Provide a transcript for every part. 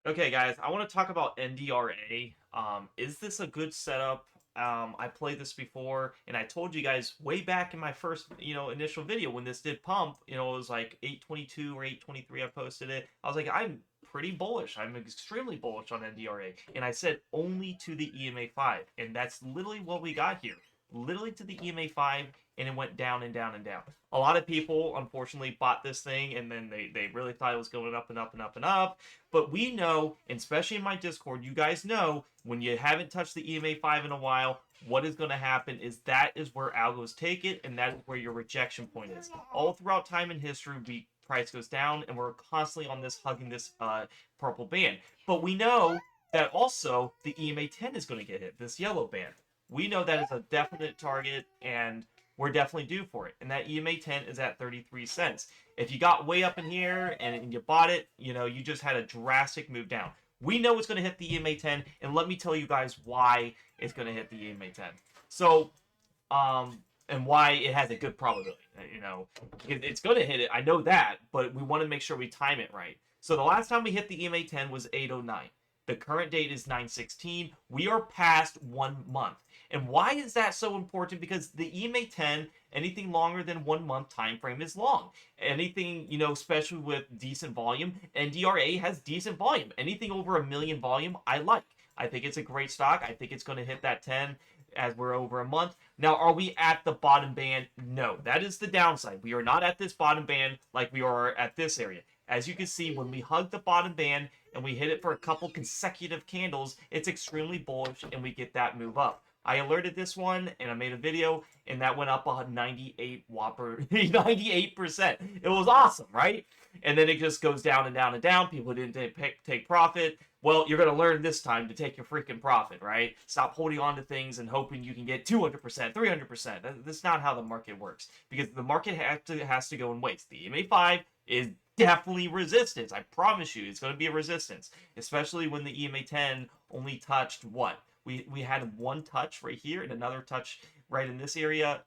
Okay, guys, I want to talk about NDRA. Is this a good setup? I played this before, and I told you guys way back in my first, initial video when this did pump. It was like 822 or 823. I posted it. I was like, I'm pretty bullish. I'm extremely bullish on NDRA, and I said only to the EMA 5, and that's literally what we got here. Literally to the EMA 5, and it went down and down and down. A lot of people, unfortunately, bought this thing, and then they really thought it was going up and up and up and up. But we know, especially in my Discord, you guys know when you haven't touched the EMA 5 in a while, what is going to happen is that is where algos take it, and that is where your rejection point is. All throughout time in history, price goes down, and we're constantly on this hugging this purple band. But we know that also the EMA 10 is going to get hit, this yellow band. We know that is a definite target, and we're definitely due for it. And that EMA 10 is at 33 cents. If you got way up in here and you bought it, you just had a drastic move down. We know it's going to hit the EMA 10, and let me tell you guys why it's going to hit the EMA 10. So, and why it has a good probability. It's going to hit it. I know that, but we want to make sure we time it right. So the last time we hit the EMA 10 was 809. The current date is 9/16. We are past 1 month. And why is that so important? Because the EMA 10, anything longer than 1 month time frame is long. Anything, especially with decent volume, NDRA has decent volume. Anything over a million volume, I like. I think it's a great stock. I think it's going to hit that 10 as we're over a month. Now, are we at the bottom band? No, that is the downside. We are not at this bottom band like we are at this area. As you can see, when we hug the bottom band and we hit it for a couple consecutive candles, it's extremely bullish and we get that move up. I alerted this one and I made a video and that went up a 98 whopper 98%. It was awesome, right? And then it just goes down and down and down. People didn't take profit. Well, you're going to learn this time to take your freaking profit, right? Stop holding on to things and hoping you can get 200%, 300%. That's not how the market works, because the market has to go in waves. The EMA5 is definitely resistance. I promise you, it's going to be a resistance, especially when the EMA 10 only touched what? We had one touch right here and another touch right in this area.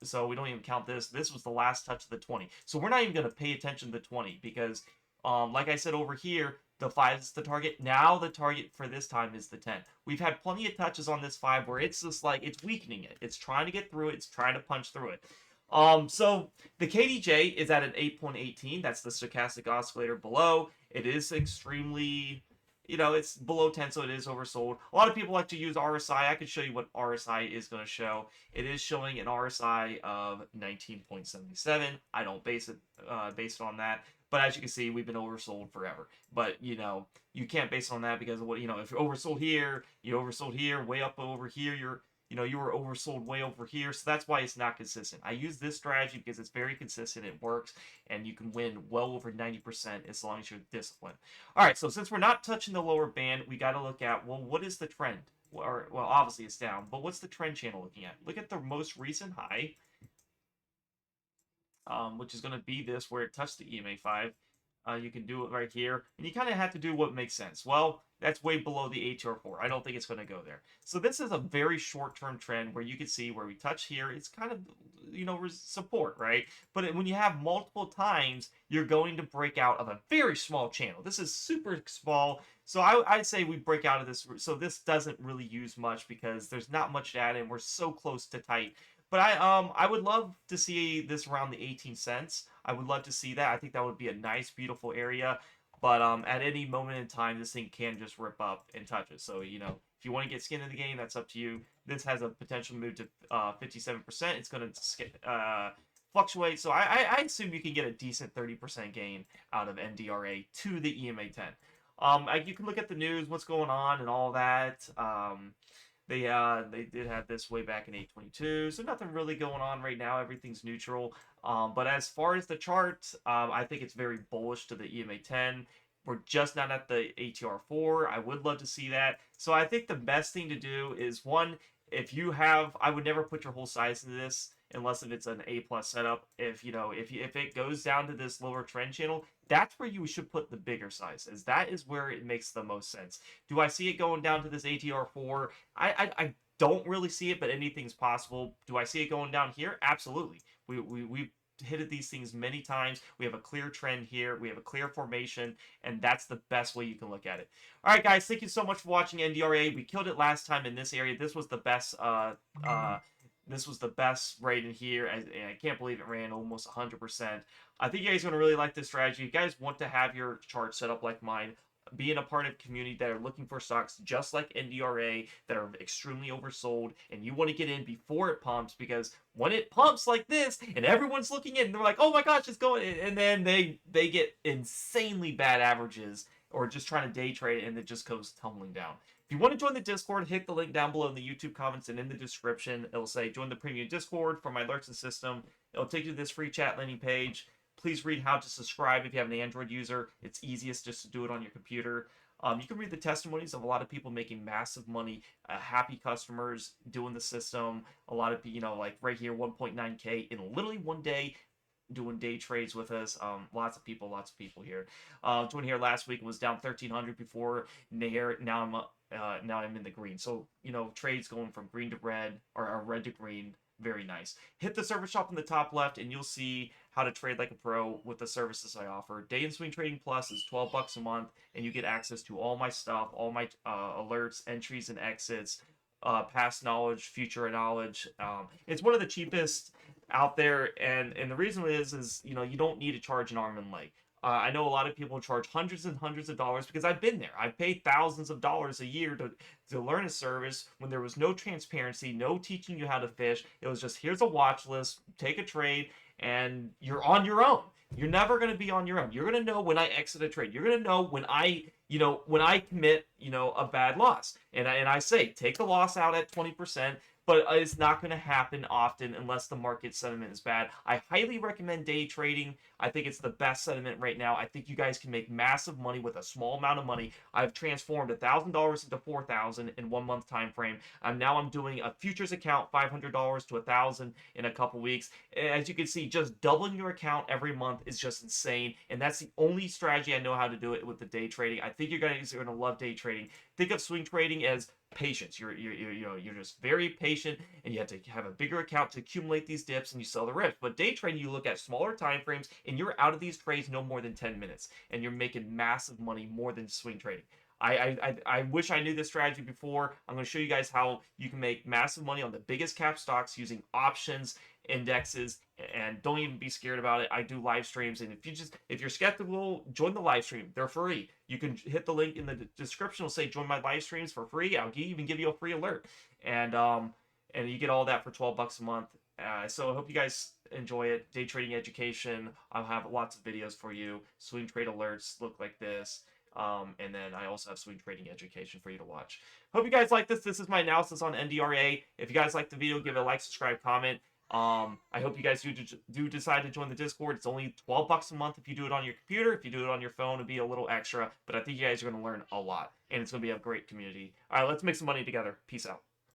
So we don't even count this. This was the last touch of the 20. So we're not even going to pay attention to the 20 because, like I said over here, the 5 is the target. Now the target for this time is the 10. We've had plenty of touches on this 5 where it's just like it's weakening it. It's trying to get through it. It's trying to punch through it. So the KDJ is at an 8.18. That's the stochastic oscillator below. It is extremely, it's below 10, so it is oversold. A lot of people like to use RSI. I could show you what RSI is going to show. It is showing an RSI of 19.77. I don't base it on that. But as you can see, we've been oversold forever. But, you can't base it on that because, if you're oversold here, way up over here, you were oversold way over here. So that's why it's not consistent. I use this strategy because it's very consistent. It works, and you can win well over 90% as long as you're disciplined. All right, so since we're not touching the lower band, we got to look at, well, what is the trend? Well, obviously it's down, but what's the trend channel looking at? Look at the most recent high, which is going to be this, where it touched the EMA 5. You can do it right here, and you kind of have to do what makes sense. Well, that's way below the ATR4. I don't think it's going to go there. So this is a very short-term trend where you can see where we touch here. It's kind of, support, right? But when you have multiple times, you're going to break out of a very small channel. This is super small. So I'd say we break out of this. So this doesn't really use much because there's not much data, and we're so close to tight. But I would love to see this around the 18 cents. I would love to see that. I think that would be a nice, beautiful area. But at any moment in time, this thing can just rip up and touch it. So, if you want to get skin in the game, that's up to you. This has a potential move to 57%. It's going to fluctuate. So I assume you can get a decent 30% gain out of NDRA to the EMA 10. You can look at the news, what's going on and all that. They did have this way back in 822, so nothing really going on right now. Everything's neutral. But as far as the chart, I think it's very bullish to the EMA 10. We're just not at the ATR4. I would love to see that. So I think the best thing to do is, one, I would never put your whole size into this unless if it's an A plus setup. If it goes down to this lower trend channel, that's where you should put the bigger sizes. That is where it makes the most sense. Do I see it going down to this ATR4? I don't really see it, but anything's possible. Do I see it going down here? Absolutely. We've hit these things many times. We have a clear trend here. We have a clear formation, and that's the best way you can look at it. All right, guys, thank you so much for watching NDRA. We killed it last time in this area. This was the best. This was the best rate in here, and I can't believe it ran almost 100%. I think you guys are going to really like this strategy. You guys want to have your chart set up like mine, being a part of a community that are looking for stocks just like NDRA that are extremely oversold, and you want to get in before it pumps, because when it pumps like this and everyone's looking in, they're like, oh my gosh, it's going, and then they get insanely bad averages, or just trying to day trade and it just goes tumbling down. If you want to join the Discord, hit the link down below in the YouTube comments and in the description. It'll say join the premium Discord for my alerts and system. It'll take you to this free chat landing page. Please read how to subscribe if you have an Android user. It's easiest just to do it on your computer. You can read the testimonies of a lot of people making massive money, happy customers doing the system. A lot of, like right here, 1.9K in literally one day, doing day trades with us. Lots of people here. Doing here last week was down 1,300 before. Now I'm in the green. So, trades going from green to red, or red to green. Very nice. Hit the service shop in the top left and you'll see how to trade like a pro with the services I offer. Day and Swing Trading Plus is $12 a month, and you get access to all my stuff, all my alerts, entries and exits, past knowledge, future knowledge. It's one of the cheapest out there, and the reason is you don't need to charge an arm and leg. I know a lot of people charge hundreds and hundreds of dollars, because I've been there. I've paid thousands of dollars a year to learn a service when there was no transparency, no teaching you how to fish. It was just, here's a watch list, take a trade, and you're on your own. You're never going to be on your own. You're going to know when I exit a trade. You're going to know when I commit, a bad loss. And I say, take the loss out at 20%. But it's not going to happen often unless the market sentiment is bad. I highly recommend day trading. I think it's the best sentiment right now. I think you guys can make massive money with a small amount of money. I've transformed $1,000 into $4,000 in 1 month time frame. Now I'm doing a futures account, $500 to $1,000 in a couple weeks. As you can see, just doubling your account every month is just insane. And that's the only strategy I know how to do it with the day trading. I think you guys are going to love day trading. Think of swing trading as patience. You're just very patient, and you have to have a bigger account to accumulate these dips, and you sell the rips. But day trading, you look at smaller time frames, and you're out of these trades no more than 10 minutes, and you're making massive money more than swing trading. I wish I knew this strategy before. I'm going to show you guys how you can make massive money on the biggest cap stocks using options, indexes, and don't even be scared about it. I do live streams, and if you're skeptical, join the live stream. They're free. You can hit the link in the description. It'll say join my live streams for free. I'll even give you a free alert, and you get all that for $12 a month. So I hope you guys enjoy it. Day trading education. I'll have lots of videos for you. Swing trade alerts look like this. And then I also have swing trading education for you to watch. Hope you guys like this. This is my analysis on NDRA. If you guys like the video, give it a like, subscribe, comment. I hope you guys do decide to join the Discord. It's only $12 a month if you do it on your computer. If you do it on your phone, it'll be a little extra. But I think you guys are going to learn a lot, and it's going to be a great community. All right, let's make some money together. Peace out.